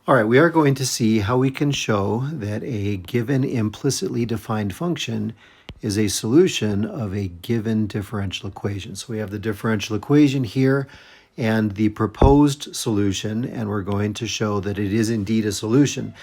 All right, we are going to see how we can show that a given implicitly defined function is a solution of a given differential equation. So we have the differential equation here and the proposed solution, and we're going to show that it is indeed a solution.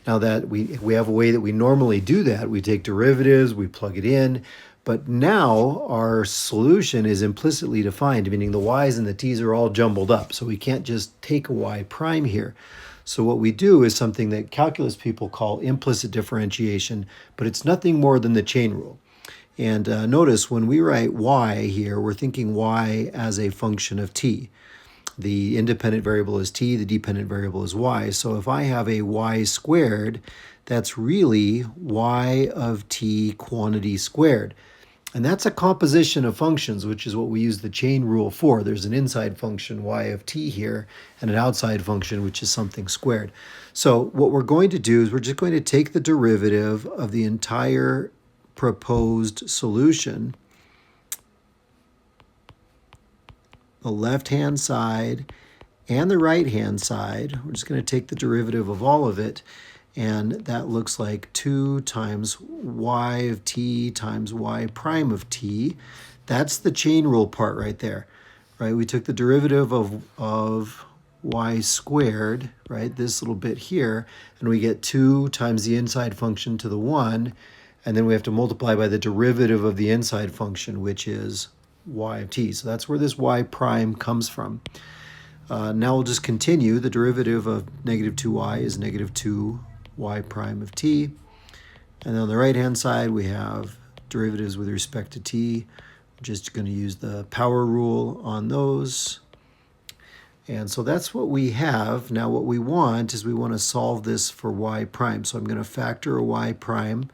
Now that we have a way that we normally do that. We take derivatives, we plug it in, but now our solution is implicitly defined, meaning the y's and the t's are all jumbled up. So we can't just take a y prime here. So what we do is something that calculus people call implicit differentiation, but it's nothing more than the chain rule. And notice when we write y here, we're thinking y as a function of t. The independent variable is t, the dependent variable is y. So if I have a y squared, that's really y of t quantity squared. And that's a composition of functions, which is what we use the chain rule for. There's an inside function, y of t here, and an outside function, which is something squared. So what we're going to do is we're just going to take the derivative of the entire proposed solution, the left-hand side and the right-hand side. We're just going to take the derivative of all of it, and that looks like 2 times y of t times y prime of t. That's the chain rule part right there, right? We took the derivative of y squared, right, this little bit here, and we get 2 times the inside function to the 1, and then we have to multiply by the derivative of the inside function, which is y of t. So that's where this y prime comes from. Now we'll just continue. The derivative of negative 2y is negative 2y prime of t. And then on the right-hand side, we have derivatives with respect to t. We're just going to use the power rule on those. And so that's what we have. Now what we want is we want to solve this for y prime. So I'm going to factor a y prime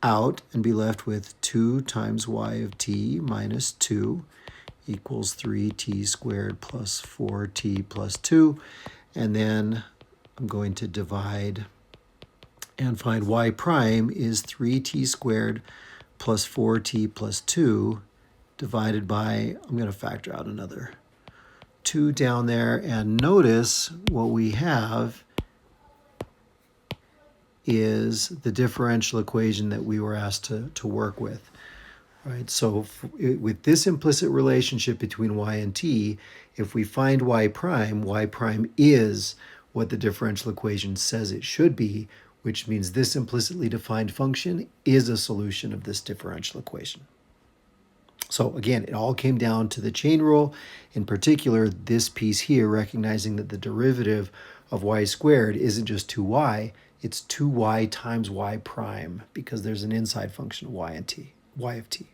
out and be left with 2 times y of t minus 2 equals 3t squared plus 4t plus 2. And then I'm going to divide and find y prime is 3t squared plus 4t plus 2 divided by, I'm going to factor out another 2 down there. And notice what we have is the differential equation that we were asked to work with. Right, so with this implicit relationship between y and t, if we find y prime is what the differential equation says it should be, which means this implicitly defined function is a solution of this differential equation. So again, it all came down to the chain rule, in particular this piece here, recognizing that the derivative of y squared isn't just 2y, it's 2y times y prime, because there's an inside function y of t.